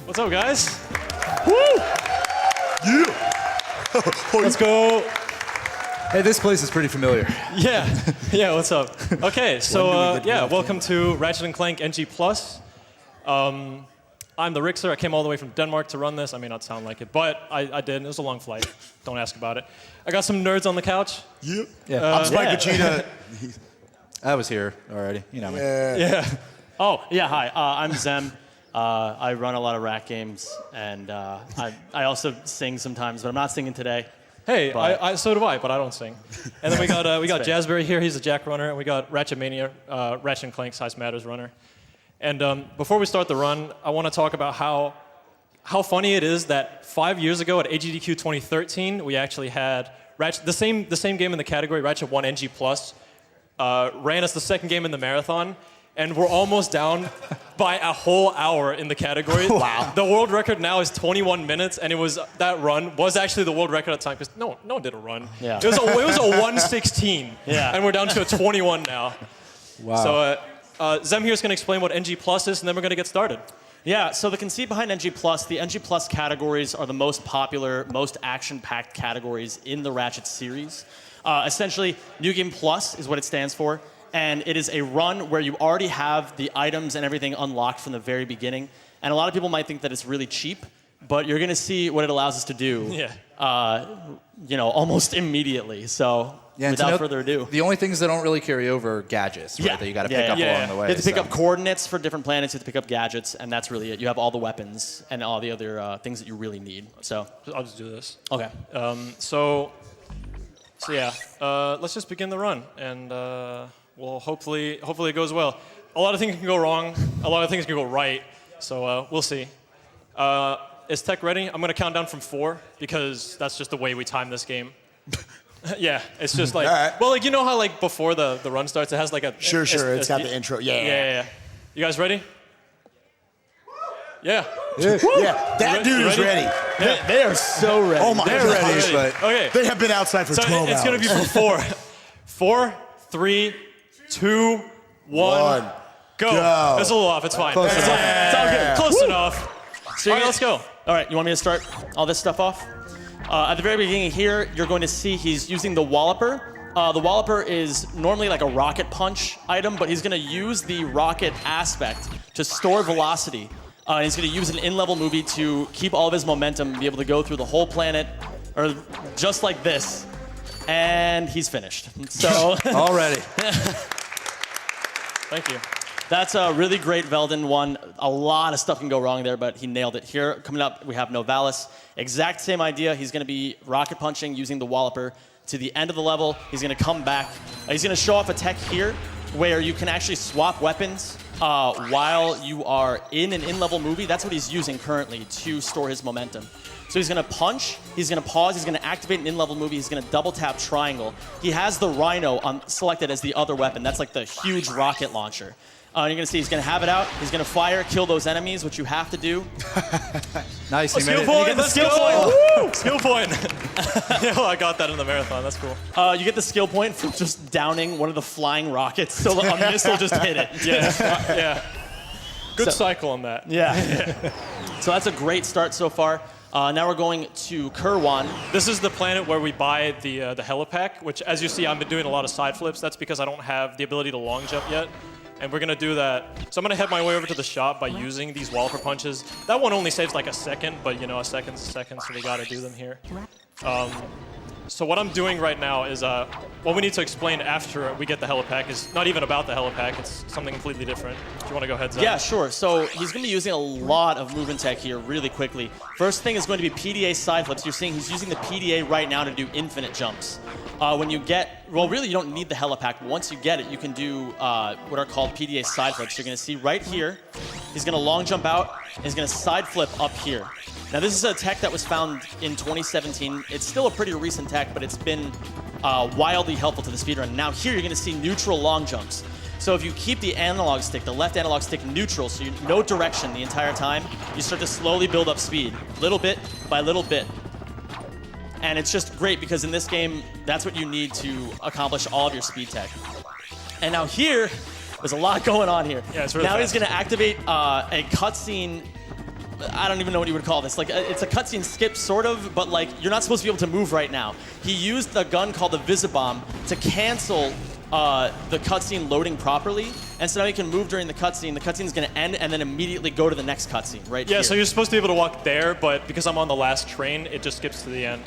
What's up, guys? Woo! Yeah. Let's go. Hey, this place is pretty familiar. Yeah, what's up? Okay, so welcome to Ratchet & Clank NG+. I'm ThaRixer. I came all the way from Denmark to run this. I may not sound like it, but I did. It was a long flight. Don't ask about it. I got some nerds on the couch. Yeah. I'm Spike Vegeta. I was here already. You know me. Yeah. Oh, yeah, hi. I'm Zem. I run a lot of rat games, and I also sing sometimes, but I'm not singing today. Hey, so do I, but I don't sing. And then we got Jazzberry here. He's a Jack runner, and we got Ratchet Mania, Ratchet & Clank Size Matters runner. And before we start the run, I want to talk about how funny it is that 5 years ago at AGDQ 2013, we actually had Ratchet, the same game in the category, Ratchet 1 NG+, ran as the second game in the marathon, and we're almost down by a whole hour in the category. Wow. The world record now is 21 minutes, and that run was actually the world record at the time, because no one did a run. Yeah. It was a 1:16, yeah. And we're down to a 21 now. Wow. So Zem here is going to explain what NG+ is, and then we're going to get started. Yeah, so the conceit behind NG+, the NG+ categories are the most popular, most action-packed categories in the Ratchet series. Essentially, New Game Plus is what it stands for. And it is a run where you already have the items and everything unlocked from the very beginning. And a lot of people might think that it's really cheap, but you're going to see what it allows us to do, almost immediately. So without further ado. The only things that don't really carry over are gadgets, right, that you got to pick up along the way. You have to pick up coordinates for different planets, you have to pick up gadgets, and that's really it. You have all the weapons and all the other things that you really need. So I'll just do this. Okay. Let's just begin the run, and well, hopefully it goes well. A lot of things can go wrong. A lot of things can go right. So we'll see. Is tech ready? I'm going to count down from 4 because that's just the way we time this game. Yeah, it's just like, well, like you know how like before the run starts, it has like a Sure. It's got the intro. Yeah. You guys ready? Yeah. That dude is ready. Yeah. They are so ready. Oh my God. They're ready, but Okay. They have been outside for 12 hours. It's going to be from 4. 4, 3, 2, 1, go. It's a little off. It's fine. Close It's all good. Close enough. So let's go. All right, you want me to start all this stuff off? At the very beginning here, you're going to see he's using the Walloper. The Walloper is normally like a rocket punch item, but he's going to use the rocket aspect to store velocity. He's going to use an in-level movie to keep all of his momentum, be able to go through the whole planet, or just like this. And he's finished. So already. Thank you. That's a really great Veldin one. A lot of stuff can go wrong there, but he nailed it. Here, coming up, we have Novalis. Exact same idea. He's going to be rocket punching using the Walloper to the end of the level. He's going to come back. He's going to show off a tech here where you can actually swap weapons while you are in an in-level movie. That's what he's using currently to store his momentum. So he's going to punch, he's going to pause, he's going to activate an in-level movie, he's going to double-tap triangle. He has the Rhino selected as the other weapon. That's like the huge rocket launcher. You're going to see he's going to have it out. He's going to fire, kill those enemies, which you have to do. Nice. Skill point. Let's go. Woo! Skill point. I got that in the marathon. That's cool. You get the skill point from just downing one of the flying rockets, so a missile just hit it. Yeah. Good cycle on that. Yeah. So that's a great start so far. Now we're going to Kerwan. This is the planet where we buy the helipack, which, as you see, I've been doing a lot of side flips. That's because I don't have the ability to long jump yet. And we're going to do that. So I'm going to head my way over to the shop by using these Walloper punches. That one only saves like a second, but a second's a second, so we got to do them here. So what I'm doing right now is, what we need to explain after we get the helipack is not even about the helipack. It's something completely different. Do you want to go ahead, Zach? Yeah, sure. So he's going to be using a lot of movement tech here really quickly. First thing is going to be PDA side flips. You're seeing he's using the PDA right now to do infinite jumps. When you get, well, really you don't need the helipack. Once you get it, you can do what are called PDA side flips. You're going to see right here, he's going to long jump out, and he's going to side flip up here. Now, this is a tech that was found in 2017. It's still a pretty recent tech, but it's been wildly helpful to the speedrun. Now here, you're going to see neutral long jumps. So if you keep the analog stick, the left analog stick neutral, so no direction the entire time, you start to slowly build up speed, little bit by little bit. And it's just great because in this game, that's what you need to accomplish all of your speed tech. And now here, there's a lot going on here. Yeah, it's really now fast. he's going to activate a cutscene I don't even know what you would call this. Like, it's a cutscene skip, sort of, but like, you're not supposed to be able to move right now. He used a gun called the Visibomb to cancel the cutscene loading properly, and so now he can move during the cutscene. The cutscene is going to end and then immediately go to the next cutscene, right here. Yeah, so you're supposed to be able to walk there, but because I'm on the last train, it just skips to the end.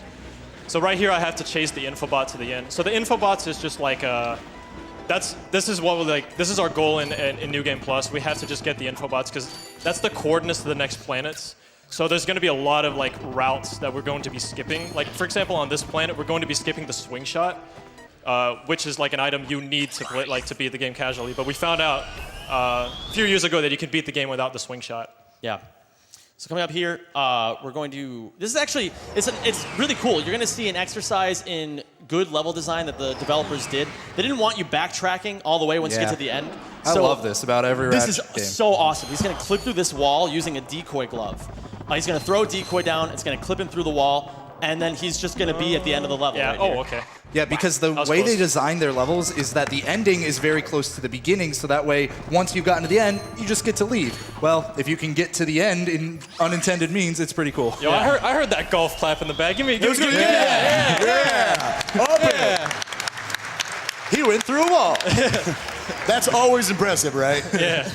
So right here, I have to chase the infobot to the end. So the infobots is just like this is our goal in New Game Plus. We have to just get the infobots because that's the coordinates to the next planets. So there's going to be a lot of like routes that we're going to be skipping. Like for example, on this planet, we're going to be skipping the swing shot, which is like an item you need to play, like to beat the game casually. But we found out a few years ago that you can beat the game without the swing shot. Yeah. So coming up here, we're going to. This is actually it's really cool. You're going to see an exercise in good level design that the developers did. They didn't want you backtracking all the way once you get to the end. I love this about every Ratchet game. This is so awesome. He's going to clip through this wall using a decoy glove. He's going to throw a decoy down. It's going to clip him through the wall, and then he's just going to be at the end of the level. Yeah. Right Oh, here. okay. Yeah, because the way close. they design their levels is that the ending is very close to the beginning, so that way, once you've gotten to the end, you just get to leave. Well, if you can get to the end in unintended means, it's pretty cool. Yo, I heard that golf clap in the back. Give me Yeah. Open. He went through a wall. That's always impressive, right? Yeah.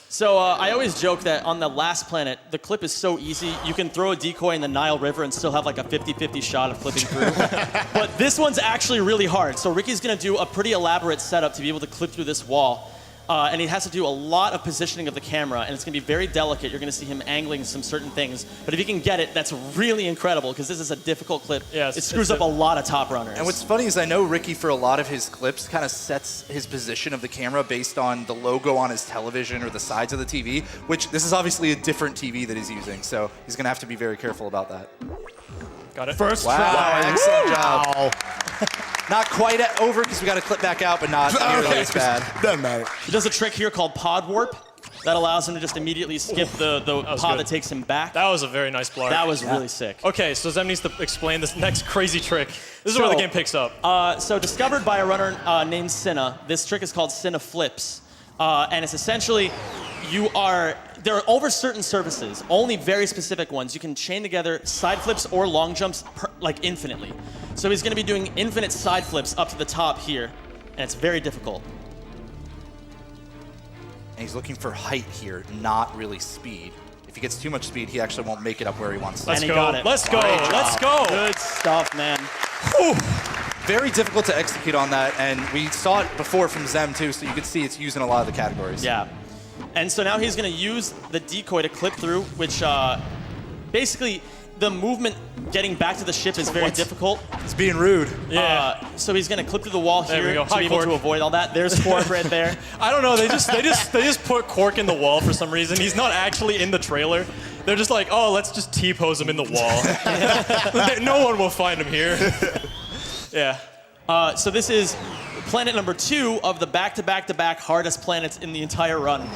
So I always joke that on the last planet, the clip is so easy. You can throw a decoy in the Nile River and still have like a 50-50 shot of clipping through. But this one's actually really hard. So Ricky's going to do a pretty elaborate setup to be able to clip through this wall. And he has to do a lot of positioning of the camera, and it's going to be very delicate. You're going to see him angling some certain things. But if he can get it, that's really incredible, because this is a difficult clip. Yeah, it screws up a lot of top runners. And what's funny is I know Ricky, for a lot of his clips, kind of sets his position of the camera based on the logo on his television or the sides of the TV, which this is obviously a different TV that he's using, so he's going to have to be very careful about that. Got it. First Wow, try. excellent job. Wow. Not quite over because we got to clip back out, but not nearly as bad. Doesn't matter. He does a trick here called pod warp that allows him to just immediately skip the pod good. that takes him back. That was a very nice blark. That was really sick. Okay, so Zem needs to explain this next crazy trick. This is where the game picks up. So discovered by a runner named Cinna, this trick is called Cinna Flips. And it's essentially, there are over certain surfaces, only very specific ones, you can chain together side flips or long jumps like infinitely. So he's going to be doing infinite side flips up to the top here, and it's very difficult. And he's looking for height here, not really speed. If he gets too much speed, he actually won't make it up where he wants to. Let's And he go. got it. Let's go. Great job. Let's go. Good stuff, man. Very difficult to execute on that, and we saw it before from Zem too, so you can see it's used in a lot of the categories. Yeah. And so now he's going to use the decoy to clip through, which basically the movement getting back to the ship is very difficult. It's being rude. Yeah. So he's going to clip through the wall There here we go. to Hi, be able Cork. to avoid all that. There's Cork right there. I don't know. They just put Cork in the wall for some reason. He's not actually in the trailer. They're just like, oh, let's just T-pose him in the wall. No one will find him here. Yeah. So this is planet number 2 of the back-to-back-to-back hardest planets in the entire run.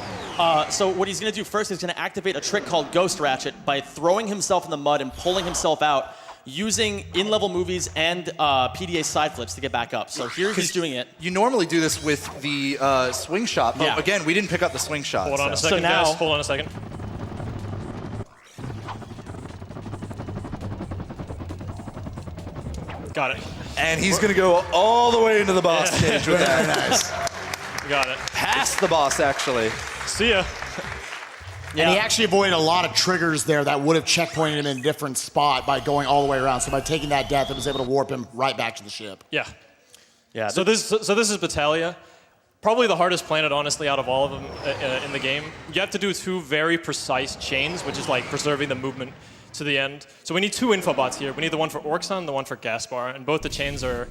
So what he's going to do first is going to activate a trick called Ghost Ratchet by throwing himself in the mud and pulling himself out using in-level movies and PDA side flips to get back up. So here he's doing it. You normally do this with the swing shot, but again, we didn't pick up the swing shot. Hold on a second, So now- guys. Hold on a second. Got it. And he's going to go all the way into the boss stage with Very that. nice. Got it. Past the boss, actually. See ya. And he actually avoided a lot of triggers there that would have checkpointed him in a different spot by going all the way around. So by taking that death, it was able to warp him right back to the ship. Yeah. Yeah. So this is Battalia. Probably the hardest planet, honestly, out of all of them in the game. You have to do 2 very precise chains, which is like preserving the movement to the end. So we need 2 infobots here. We need the one for Orxon and the one for Gaspar, and both the chains are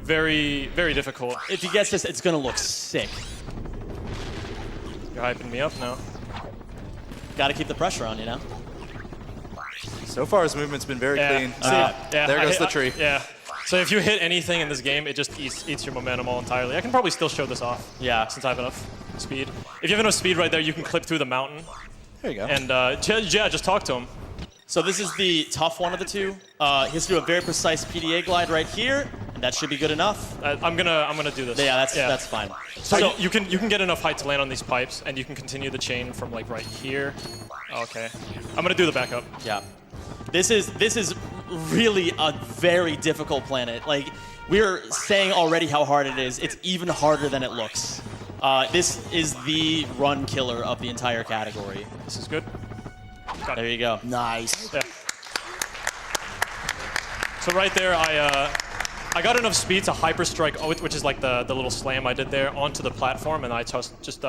very, very difficult. if he gets this, it's going to look sick. You're hyping me up now. Got to keep the pressure on, you know? So far, his movement's been very clean. There goes the tree. Yeah. So if you hit anything in this game, it just eats your momentum all entirely. I can probably still show this off. Yeah. Since I have enough speed. If you have enough speed right there, you can clip through the mountain. There you go. And yeah, just talk to him. So this is the tough one of the 2. He has to do a very precise PDA glide right here, and that should be good enough. I'm gonna do this. Yeah, that's fine. So you can get enough height to land on these pipes, and you can continue the chain from like right here. Okay. I'm gonna do the backup. Yeah. This is really a very difficult planet. Like, we're saying already how hard it is. It's even harder than it looks. This is the run killer of the entire category. This is good. There you go. Nice. Yeah. So right there, I got enough speed to hyper strike, which is like the little slam I did there, onto the platform, and I just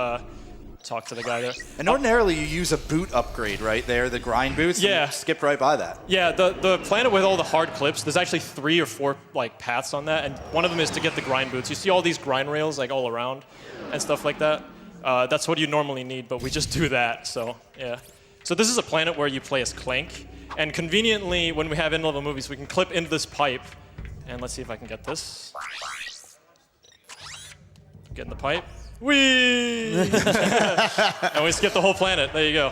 talked to the guy there. And ordinarily you use a boot upgrade right there, the grind boots. Yeah. And you skipped right by that. Yeah, the planet with all the hard clips, there's actually 3 or 4 like paths on that, and one of them is to get the grind boots. You see all these grind rails like all around and stuff like that. That's what you normally need, but we just do that, so yeah. So this is a planet where you play as Clank, and conveniently, when we have in-level movies, we can clip into this pipe, and let's see if I can get this. Get in the pipe. Whee! And we skip the whole planet. There you go.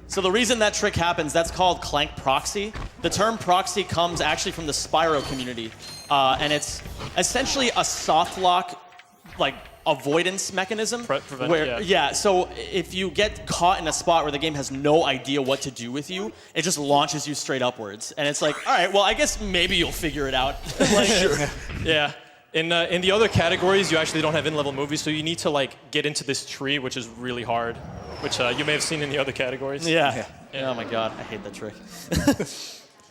So the reason that trick happens, that's called Clank proxy. The term proxy comes actually from the Spyro community, and it's essentially a soft lock, like, avoidance mechanism. Prevent, where, yeah. So if you get caught in a spot where the game has no idea what to do with you, it just launches you straight upwards. And it's like, all right, well, I guess maybe you'll figure it out. Like, Yeah. In the other categories, you actually don't have in-level movies, so you need to like get into this tree, which is really hard, which you may have seen in the other categories. yeah. Oh my god, I hate that trick.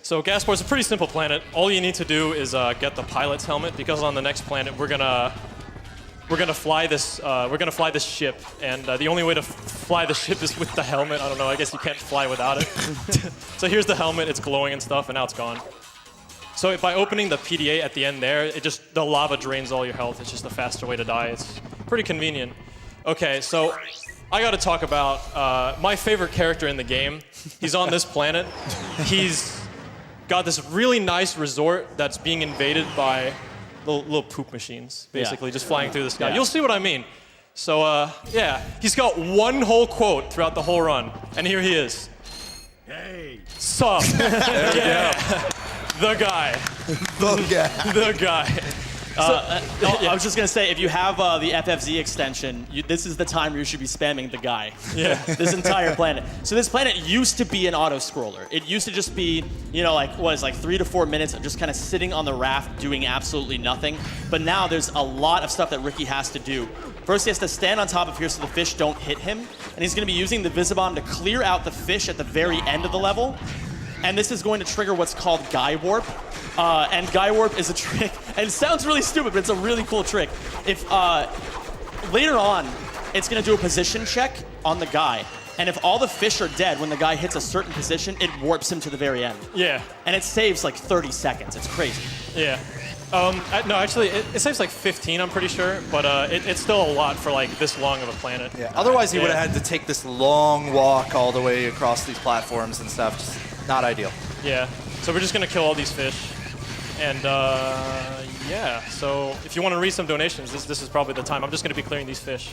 So Gaspor's a pretty simple planet. All you need to do is get the pilot's helmet, because on the next planet we're gonna fly this ship, and the only way to fly the ship is with the helmet. I don't know. I guess you can't fly without it. So here's the helmet. It's glowing and stuff, and now it's gone. So by opening the PDA at the end there, the lava drains all your health. It's just a faster way to die. It's pretty convenient. Okay, so I got to talk about my favorite character in the game. He's on this planet. He's got this really nice resort that's being invaded by little poop machines, basically, just flying through the sky. Yeah. You'll see what I mean. So, yeah, he's got one whole quote throughout the whole run, and here he is. Hey. Sup. There we go. The guy. The guy. I was just going to say, if you have the FFZ extension, this is the time where you should be spamming the guy. Yeah. This entire planet. So this planet used to be an auto-scroller. It used to just be, like 3 to 4 minutes of just kind of sitting on the raft doing absolutely nothing. But now there's a lot of stuff that Ricky has to do. First, he has to stand on top of here so the fish don't hit him. And he's going to be using the Visibomb to clear out the fish at the very end of the level. And this is going to trigger what's called Guy Warp. And Guy Warp is a trick, and it sounds really stupid, but it's a really cool trick. If later on, it's going to do a position check on the guy, and if all the fish are dead when the guy hits a certain position, it warps him to the very end. Yeah. And it saves like 30 seconds. It's crazy. Yeah. No, actually, it saves like 15, I'm pretty sure, but it's still a lot for like this long of a planet. Yeah. Otherwise, he would have had to take this long walk all the way across these platforms and stuff. Just not ideal. Yeah. So we're just gonna kill all these fish, and yeah. So if you want to read some donations, this is probably the time. I'm just gonna be clearing these fish.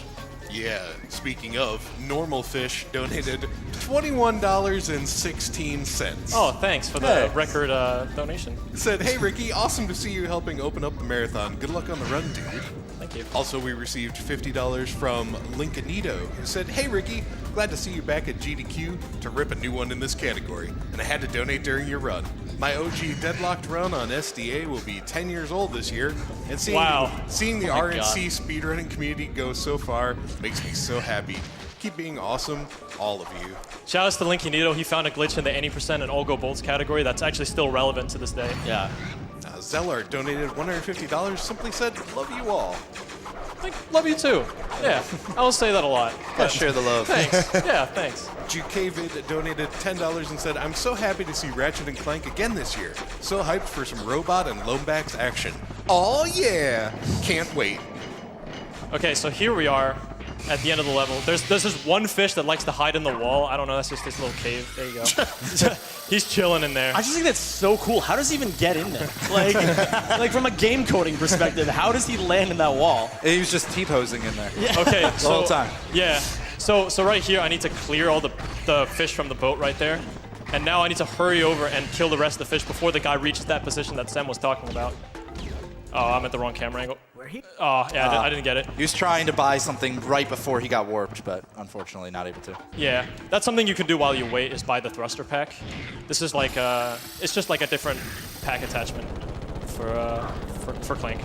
Yeah, speaking of, Normal Fish donated $21.16. Oh, thanks for the record donation. Said, hey Ricky, awesome to see you helping open up the marathon. Good luck on the run, dude. Thank you. Also, we received $50 from Lincolnito, who said, hey Ricky, glad to see you back at GDQ to rip a new one in this category, and I had to donate during your run. My OG deadlocked run on SDA will be 10 years old this year, and seeing the Oh my RNC speedrunning community go so far makes me so happy. Keep being awesome, all of you. Shout outs to Linky Nito. He found a glitch in the any % and all go bolts category that's actually still relevant to this day. Yeah. Zellar donated $150, simply said, love you all. Love you too. Yeah, I will say that a lot. Gotta share the love. Thanks. Yeah, thanks. GKvid donated $10 and said, I'm so happy to see Ratchet & Clank again this year. So hyped for some robot and Lombax action. Oh yeah! Can't wait. Okay, so here we are at the end of the level. There's this one fish that likes to hide in the wall. I don't know, that's just this little cave. There you go. He's chilling in there. I just think that's so cool. How does he even get in there? Like from a game coding perspective, how does he land in that wall? He was just T-posing in there. Yeah. Okay, The whole time. Yeah. So right here, I need to clear all the fish from the boat right there. And now I need to hurry over and kill the rest of the fish before the guy reaches that position that Sam was talking about. Oh, I'm at the wrong camera angle. Oh, yeah, I didn't get it. He was trying to buy something right before he got warped, but unfortunately not able to. Yeah, that's something you can do while you wait is buy the thruster pack. This is like it's just like a different pack attachment for Clank.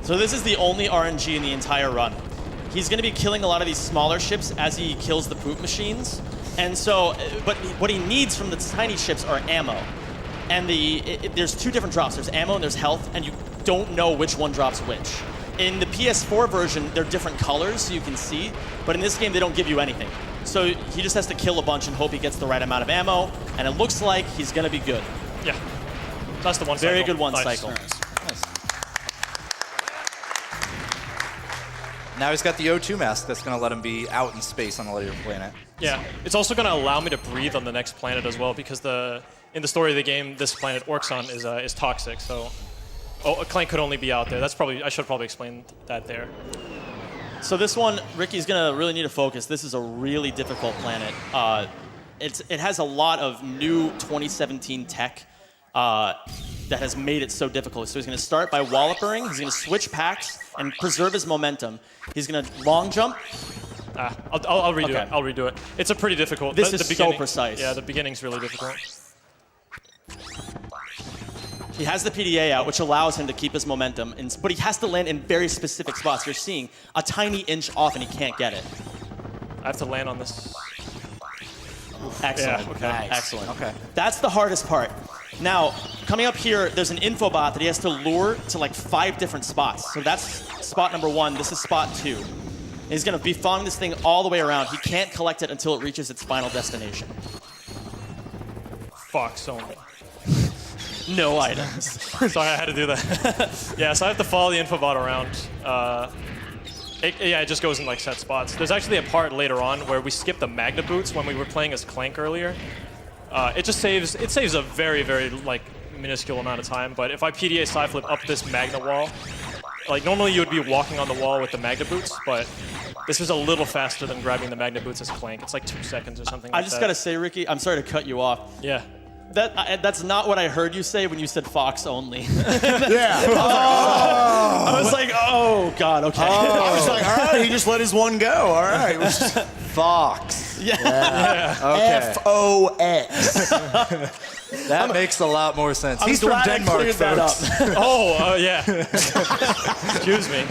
So this is the only RNG in the entire run. He's going to be killing a lot of these smaller ships as he kills the poop machines. And so, but what he needs from the tiny ships are ammo. And there's two different drops. There's ammo and there's health, and you don't know which one drops which. In the PS4 version, they're different colors, so you can see. But in this game, they don't give you anything. So he just has to kill a bunch and hope he gets the right amount of ammo. And it looks like he's going to be good. Yeah, that's the one Very cycle. good one Nice. cycle. Nice. Now he's got the O2 mask that's going to let him be out in space on a later planet. Yeah, it's also going to allow me to breathe on the next planet as well because in the story of the game, this planet Orxon is toxic. So, a Clank could only be out there. I should probably explain that there. So this one, Ricky's gonna really need to focus. This is a really difficult planet. It has a lot of new 2017 tech that has made it so difficult. So he's gonna start by wallopering. He's gonna switch packs and preserve his momentum. He's gonna long jump. I'll redo it. I'll redo it. It's a pretty difficult. This the is so beginning- precise. Yeah, the beginning's really difficult. He has the PDA out, which allows him to keep his momentum, but he has to land in very specific spots. You're seeing a tiny inch off, and he can't get it. I have to land on this. Excellent. Yeah, okay. Excellent. Okay. That's the hardest part. Now, coming up here, there's an infobot that he has to lure to like 5 different spots. So that's spot number 1. This is spot 2. And he's going to be following this thing all the way around. He can't collect it until it reaches its final destination. Fuck, so No items. Sorry, I had to do that. Yeah, so I have to follow the infobot around. It just goes in like set spots. There's actually a part later on where we skip the Magna Boots when we were playing as Clank earlier. It saves a very, very like minuscule amount of time. But if I PDA side flip up this Magna wall, like normally you would be walking on the wall with the Magna Boots, but this is a little faster than grabbing the Magna Boots as Clank. It's like 2 seconds or something. I just got to say, Ricky, I'm sorry to cut you off. Yeah. That's not what I heard you say when you said Fox only. Yeah. I was like, oh, God, okay. I was like, all right, he just let his one go. All right. Fox. Yeah. Okay. F-O-X. That makes a lot more sense. I'm He's from glad I Denmark, cleared that folks. Oh, yeah. Excuse me.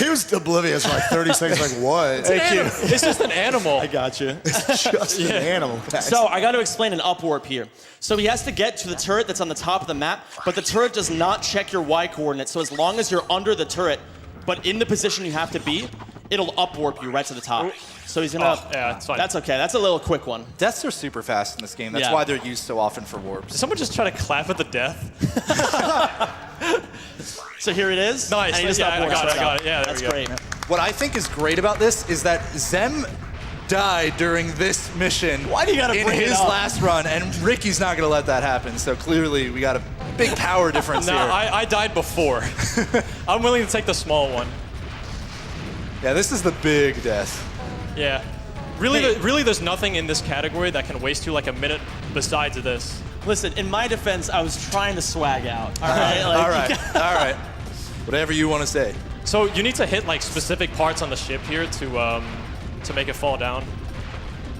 He was oblivious for like 30 seconds, like, what? It's just an animal. I got you. Just an animal. So I got to explain an up warp here. So he has to get to the turret that's on the top of the map, but the turret does not check your Y coordinates. So as long as you're under the turret, but in the position you have to be, it'll up warp you right to the top. So he's gonna. Oh, yeah, it's fine. That's okay. That's a little quick one. Deaths are super fast in this game. That's Yeah. why they're used so often for warps. Did someone just try to clap at the death? So here it is. Nice. And he just Yeah, up I warps got it, right I got up. it. Yeah, there That's we go. great. What I think is great about this is that Zem died during this mission. Why do you gotta in bring it his up? last run, and Ricky's not going to let that happen. So clearly, we got a big power difference No, here. I died before. I'm willing to take the small one. Yeah, this is the big death. Yeah. Really, there's nothing in this category that can waste you like a minute besides this. Listen, in my defense, I was trying to swag out. All right. Like, All right, all right. Whatever you want to say. So you need to hit like specific parts on the ship here to make it fall down.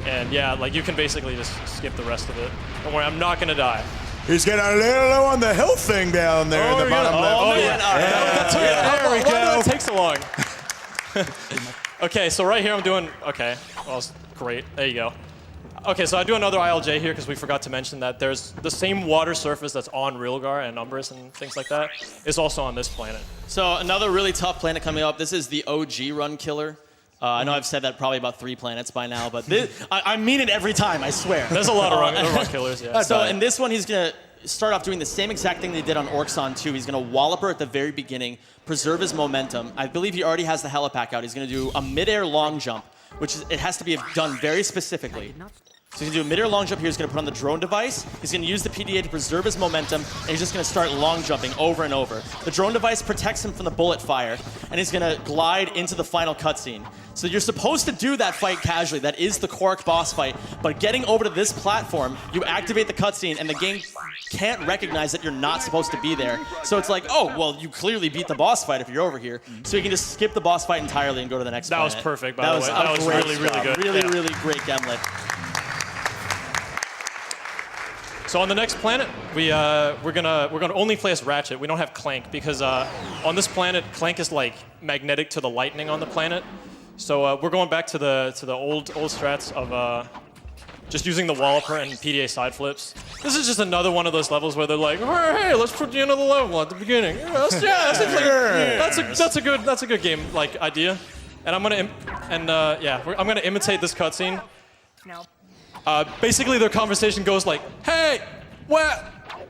And yeah, like you can basically just skip the rest of it. Don't worry, I'm not gonna die. He's getting a little low on the health thing down there at the bottom left. Oh, man. yeah. All right. There we Why go. did Why that did it take so long? Okay, so right here I'm doing, okay, well, it's great, there you go. Okay, so I do another ILJ here because we forgot to mention that there's the same water surface that's on Rilgar and Umbrus and things like that is also on this planet. So another really tough planet coming up. This is the OG run killer. I know I've said that probably about 3 planets by now, but I mean it every time, I swear. There's a lot of run killers, yeah. So in this one, he's going to start off doing the same exact thing they did on Orxon 2. He's going to Walloper at the very beginning, preserve his momentum. I believe he already has the helipack out. He's going to do a mid-air long jump, which is, it has to be done very specifically. So he's going to do a mid-air long jump here. He's going to put on the drone device. He's going to use the PDA to preserve his momentum, and he's just going to start long jumping over and over. The drone device protects him from the bullet fire, and he's going to glide into the final cutscene. So you're supposed to do that fight casually. That is the Quark boss fight. But getting over to this platform, you activate the cutscene, and the game can't recognize that you're not supposed to be there. So it's like, oh, well, you clearly beat the boss fight if you're over here. So you can just skip the boss fight entirely and go to the next That was planet. perfect, by the way. That was really, really good. Really great Gemlet. So on the next planet, we're gonna only play as Ratchet. We don't have Clank because on this planet, Clank is like magnetic to the lightning on the planet. So we're going back to the old strats of just using the Walloper and PDA side flips. This is just another one of those levels where they're like, hey, let's put you another level at the beginning. That's a good game like idea. And I'm gonna I'm gonna imitate this cutscene. No. Basically, their conversation goes like, "Hey, what?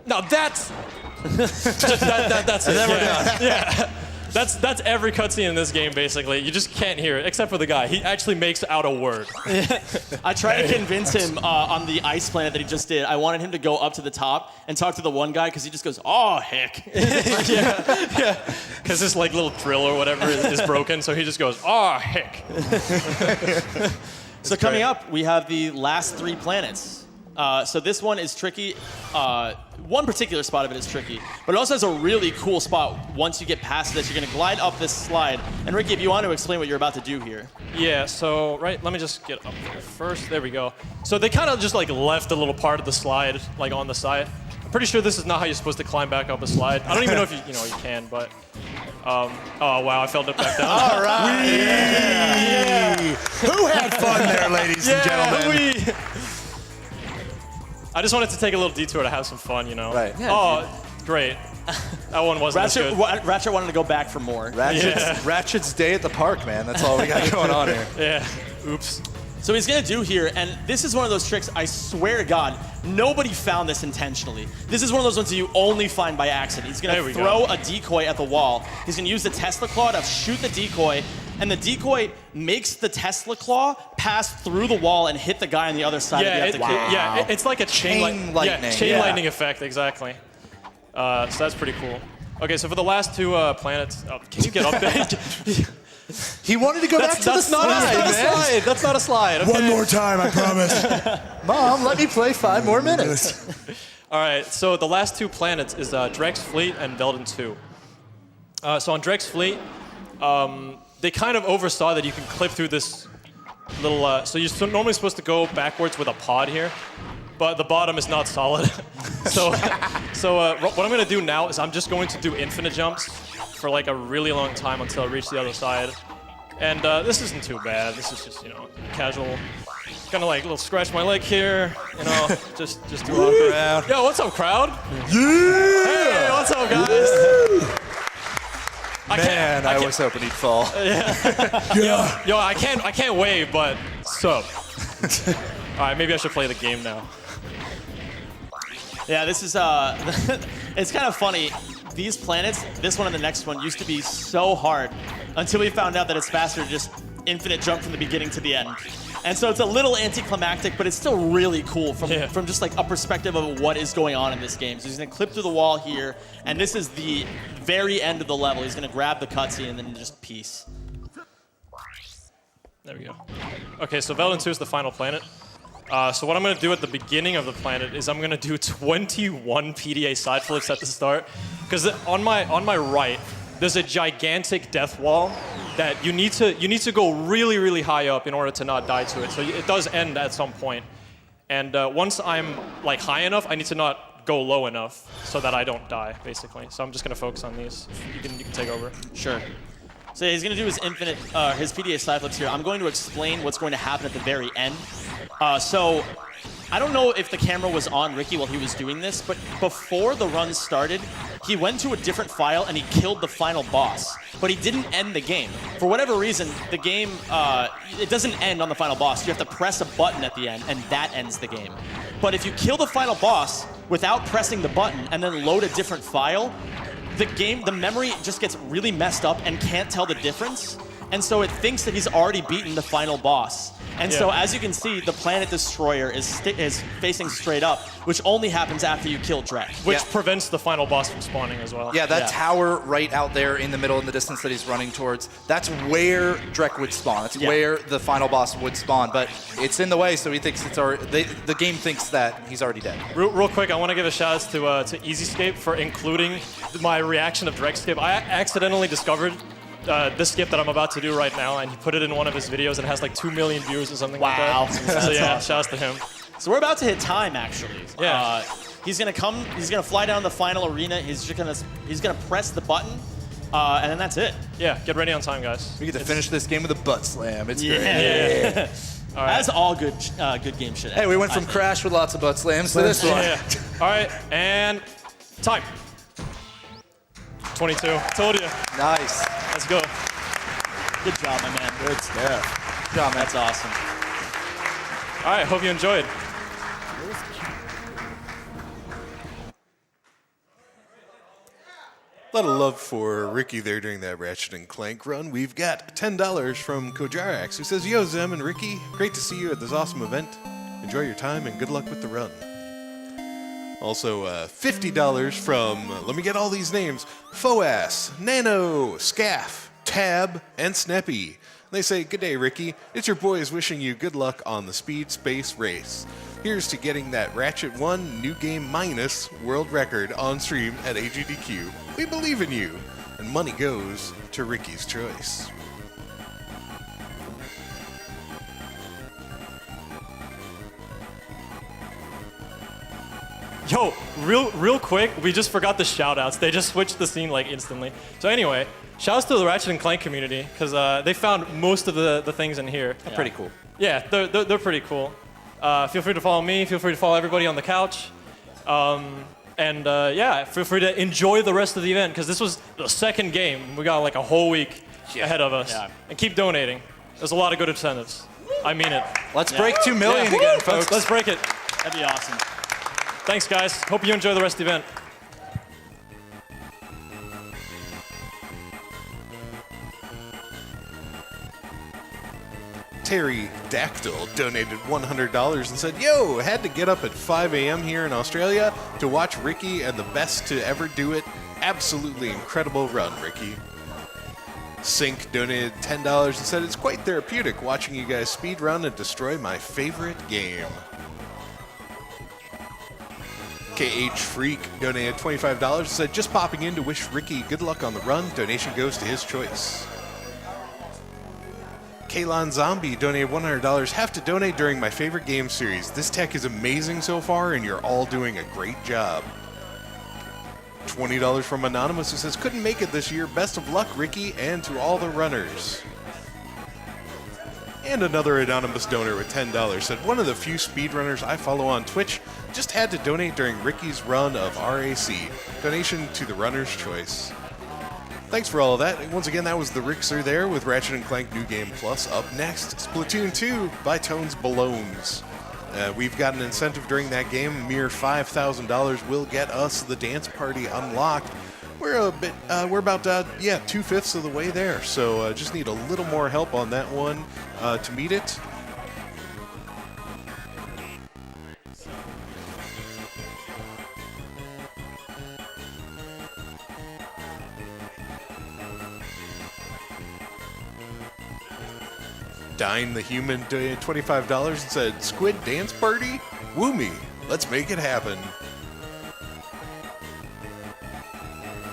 No, that's that's it. Yeah. That's every cutscene in this game. Basically, you just can't hear it except for the guy. He actually makes out a word. I tried to convince him on the ice planet that he just did. I wanted him to go up to the top and talk to the one guy because he just goes, "Oh heck." Yeah. Because this like little drill or whatever is broken, so he just goes, "Oh heck." So coming up, we have the last 3 planets. So this one is tricky. One particular spot of it is tricky, but it also has a really cool spot. Once you get past this, you're going to glide up this slide. And Ricky, if you want to explain what you're about to do here. Yeah, so, let me just get up there first. There we go. So they kind of just like left a little part of the slide like on the side. I'm pretty sure this is not how you're supposed to climb back up a slide. I don't even know if you can, but oh wow, I fell back down. All right. Yeah. Who had fun there, ladies and gentlemen? I just wanted to take a little detour to have some fun, you know. Right. Oh, great. That one wasn't as good. Ratchet wanted to go back for more. Ratchet's day at the park, man. That's all we got going on here. Yeah. Oops. So he's going to do here, and this is one of those tricks, I swear to God, nobody found this intentionally. This is one of those ones that you only find by accident. He's going to throw a decoy at the wall. He's going to use the Tesla Claw to shoot the decoy, and the decoy makes the Tesla Claw pass through the wall and hit the guy on the other side of the it's like a chain lightning. Lightning effect, exactly. So that's pretty cool. Okay, so for the last 2 planets, can you get up there? He wanted to go back to the slide, That's not a slide. Okay. One more time, I promise. Mom, let me play 5 more minutes. All right, so the last 2 planets is Drex Fleet and Veldin 2. So on Drex Fleet, they kind of oversaw that you can clip through this little... so you're normally supposed to go backwards with a pod here, but the bottom is not solid. so what I'm going to do now is I'm just going to do infinite jumps for like a really long time until I reach the other side. And this isn't too bad. This is just, casual. Kind of like a little scratch my leg here, just to walk around. Yo, what's up, crowd? Yeah! Hey, what's up, guys? I was hoping he'd fall. Yeah. Yo, I can't wave, but sup. All right, maybe I should play the game now. Yeah, this is, it's kind of funny. These planets, this one and the next one, used to be so hard until we found out that it's faster to just infinite jump from the beginning to the end. And so it's a little anticlimactic, but it's still really cool from just like a perspective of what is going on in this game. So he's going to clip through the wall here, and this is the very end of the level. He's going to grab the cutscene and then just peace. There we go. Okay, so Veldin 2 is the final planet. So what I'm going to do at the beginning of the planet is I'm going to do 21 PDA side flips at the start. Because on my right, there's a gigantic death wall that you need to go really, really high up in order to not die to it. So it does end at some point. And once I'm like high enough, I need to not go low enough so that I don't die, basically. So I'm just going to focus on these. You can take over. Sure. So he's going to do his his PDA side flips here. I'm going to explain what's going to happen at the very end. So I don't know if the camera was on Ricky while he was doing this, but before the run started, he went to a different file and he killed the final boss. But he didn't end the game. For whatever reason, the game, it doesn't end on the final boss. You have to press a button at the end, and that ends the game. But if you kill the final boss without pressing the button and then load a different file, the memory just gets really messed up and can't tell the difference. And so it thinks that he's already beaten the final boss. And so as you can see, the Planet Destroyer is facing straight up, which only happens after you kill Drek. Which prevents the final boss from spawning as well. Yeah, that tower right out there in the middle in the distance that he's running towards, that's where Drek would spawn. That's where the final boss would spawn. But it's in the way, so he thinks it's already, the game thinks that he's already dead. Real quick, I want to give a shout out to EasyScape for including my reaction of Drek skip. I accidentally discovered this skip that I'm about to do right now, and he put it in one of his videos and has like 2 million views or something like that. So yeah, shouts to him. So we're about to hit time, actually. Yeah. He's gonna fly down the final arena. He's gonna press the button, and then that's it. Yeah, get ready on time, guys. We get to finish this game with a butt slam. It's great. Yeah. All right. That's all good game shit. Hey, we went from Crash with lots of butt slams to this one. Yeah. All right, and time. 22. Told you. Nice. Let's go. Good job, my man. Good stuff. Good job, man. That's awesome. All right, hope you enjoyed. A lot of love for Ricky there during that Ratchet and Clank run. We've got $10 from Kojarax, who says, "Yo, Zem and Ricky, great to see you at this awesome event. Enjoy your time and good luck with the run." Also, $50 from, let me get all these names, Foas, Nano, Scaff, Tab, and Snappy. They say, "Good day, Ricky. It's your boys wishing you good luck on the Speed Space Race. Here's to getting that Ratchet 1 New Game Minus world record on stream at AGDQ. We believe in you." And money goes to Ricky's Choice. Yo, real quick, we just forgot the shout-outs. They just switched the scene like instantly. So anyway, shouts to the Ratchet and Clank community, because they found most of the things in here. They're pretty cool. Yeah, they're pretty cool. Feel free to follow me. Feel free to follow everybody on the couch. Yeah, feel free to enjoy the rest of the event, because this was the second game. We got like a whole week ahead of us. Yeah. And keep donating. There's a lot of good incentives. I mean it. Let's break 2 million again, folks. Let's break it. That'd be awesome. Thanks, guys. Hope you enjoy the rest of the event. Terry Dactyl donated $100 and said, "Yo, had to get up at 5 a.m. here in Australia to watch Ricky and the best to ever do it. Absolutely incredible run, Ricky." Sink donated $10 and said, "It's quite therapeutic watching you guys speed run and destroy my favorite game." KH Freak donated $25 and said, "Just popping in to wish Ricky good luck on the run. Donation goes to his choice." Kalon Zombie donated $100. "Have to donate during my favorite game series. This tech is amazing so far, and you're all doing a great job." $20 from Anonymous, who says, "Couldn't make it this year. Best of luck, Ricky, and to all the runners." And another anonymous donor with $10 said, "One of the few speedrunners I follow on Twitch. Just had to donate during Ricky's run of RAC. Donation to the runner's choice." Thanks for all of that. Once again, that was ThaRixer there with Ratchet and Clank New Game Plus. Up next, Splatoon 2 by Tones Ballones. We've got an incentive during that game. A mere $5,000 will get us the dance party unlocked. We're about 2/5 of the way there. So just need a little more help on that one to meet it. Dine the Human donated $25 and said, "Squid dance party? Woo me. Let's make it happen."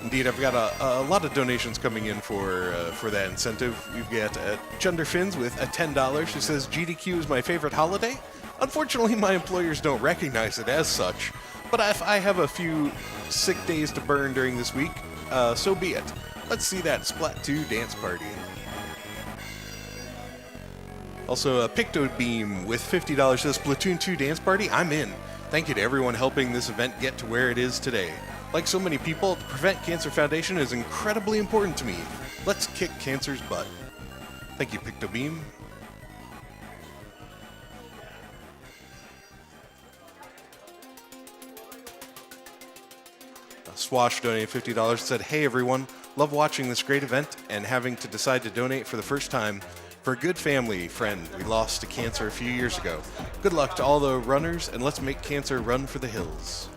Indeed, I've got a lot of donations coming in for that incentive. We've got Chunderfins with a $10 who says, "GDQ is my favorite holiday. Unfortunately, my employers don't recognize it as such, but if I have a few sick days to burn during this week, so be it. Let's see that Splat 2 dance party." Also, Pictobeam with $50 says, "Splatoon 2 dance party? I'm in. Thank you to everyone helping this event get to where it is today. Like so many people, the Prevent Cancer Foundation is incredibly important to me. Let's kick cancer's butt." Thank you, Pictobeam. Swash donated $50 and said, "Hey everyone, love watching this great event and having to decide to donate for the first time. For a good family friend we lost to cancer a few years ago. Good luck to all the runners, and let's make cancer run for the hills.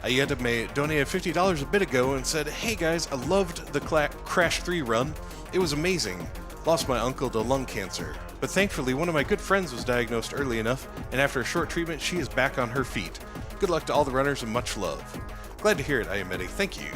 Ayedame donated $50 a bit ago and said, "Hey guys, I loved the Crash 3 run. It was amazing. Lost my uncle to lung cancer. But thankfully, one of my good friends was diagnosed early enough, and after a short treatment, she is back on her feet. Good luck to all the runners and much love." Glad to hear it, Ayamete. Thank you.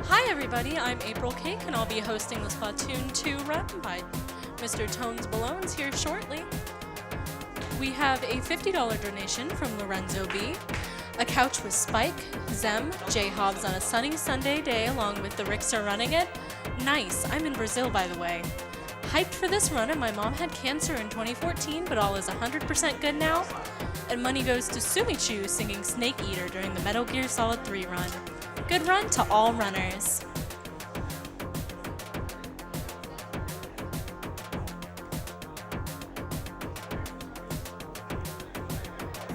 Hi everybody, I'm April Cake and I'll be hosting the Splatoon 2 run by Mr. Tones Ballones here shortly. We have a $50 donation from Lorenzo B, a couch with Spike, Zem, J Hobbs on a sunny Sunday day along with ThaRixer running it. Nice, I'm in Brazil by the way. Hyped for this run, and my mom had cancer in 2014 but all is 100% good now. And money goes to Sumichu singing Snake Eater during the Metal Gear Solid 3 run. Good run to all runners.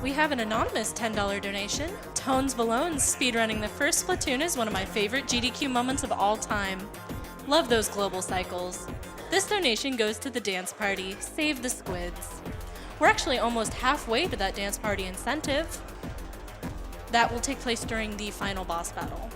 We have an anonymous $10 donation. Tones Ballones speedrunning the first Splatoon is one of my favorite GDQ moments of all time. Love those global cycles. This donation goes to the dance party, Save the Squids. We're actually almost halfway to that dance party incentive. That will take place during the final boss battle.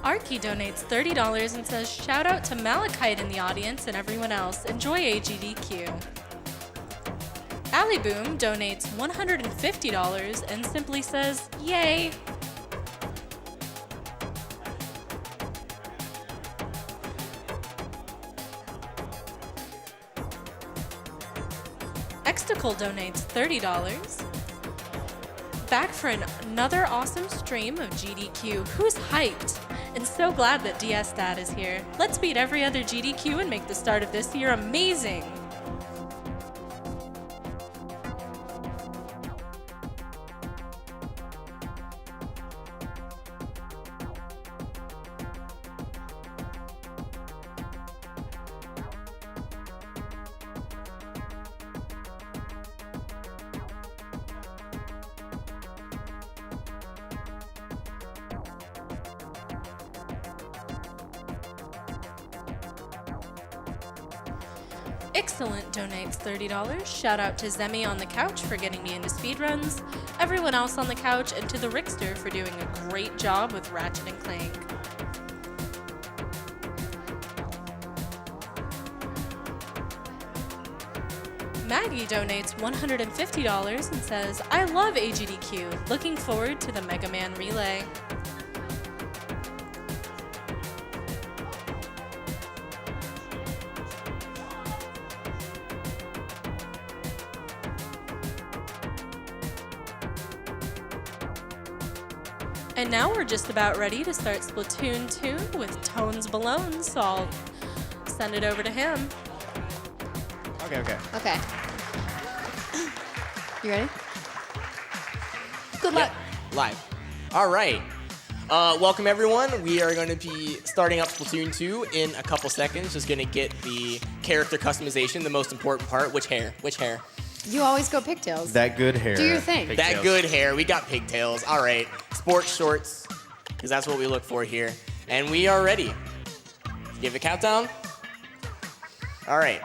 Arky donates $30 and says, shout out to Malachite in the audience and everyone else. Enjoy AGDQ. Allie Boom donates $150 and simply says, yay. Exticle donates $30. Back for another awesome stream of GDQ. Who's hyped? And so glad that DS Dad is here. Let's beat every other GDQ and make the start of this year amazing. Excellent donates $30. Shout out to Zemi on the couch for getting me into speedruns, everyone else on the couch, and to ThaRixer for doing a great job with Ratchet and Clank. Maggie donates $150 and says, I love AGDQ. Looking forward to the Mega Man Relay. And now we're just about ready to start Splatoon 2 with Tones Balone, so I'll send it over to him. Okay. Okay. You ready? Good luck. Live. All right. Welcome, everyone. We are going to be starting up Splatoon 2 in a couple seconds. Just going to get the character customization, the most important part. Which hair? Which hair? You always go pigtails. That good hair. Do your thing. That good hair. We got pigtails. All right. Sports shorts, because that's what we look for here. And we are ready. Give a countdown. All right.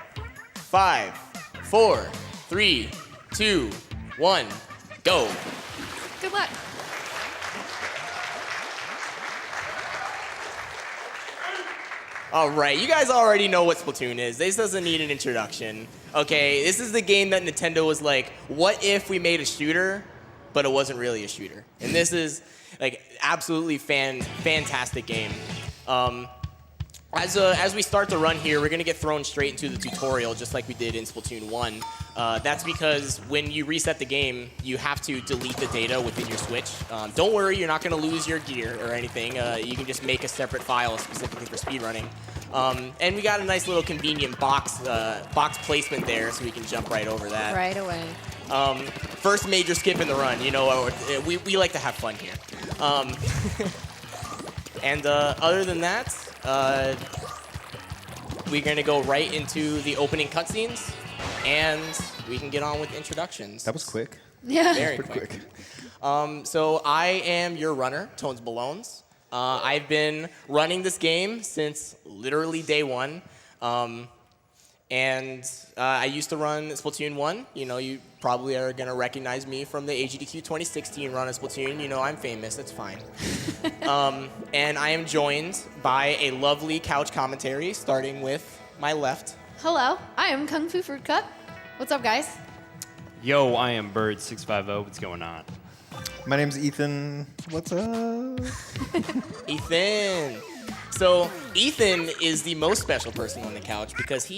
5, 4, 3, 2, 1, go. Good luck. All right, you guys already know what Splatoon is. This doesn't need an introduction. Okay, this is the game that Nintendo was like, what if we made a shooter, but it wasn't really a shooter? And this is like absolutely fantastic game. As we start the run here, we're gonna get thrown straight into the tutorial, just like we did in Splatoon 1. That's because when you reset the game, you have to delete the data within your Switch. Don't worry, you're not gonna lose your gear or anything. You can just make a separate file specifically for speedrunning. And we got a nice little convenient box placement there, so we can jump right over that. Right away. First major skip in the run. You know, we like to have fun here. And other than that, we're gonna go right into the opening cutscenes, and we can get on with introductions. That was quick. Yeah. Very quick. So I am your runner, Tones Balones. I've been running this game since literally day one. And I used to run Splatoon 1. You know, you probably are going to recognize me from the AGDQ 2016 run of Splatoon. You know, I'm famous. That's fine. And I am joined by a lovely couch commentary, starting with my left. Hello, I am Kung Fu Fruit Cup. What's up, guys? Yo, I am Bird650. What's going on? My name's Ethan. What's up? Ethan. So Ethan is the most special person on the couch because he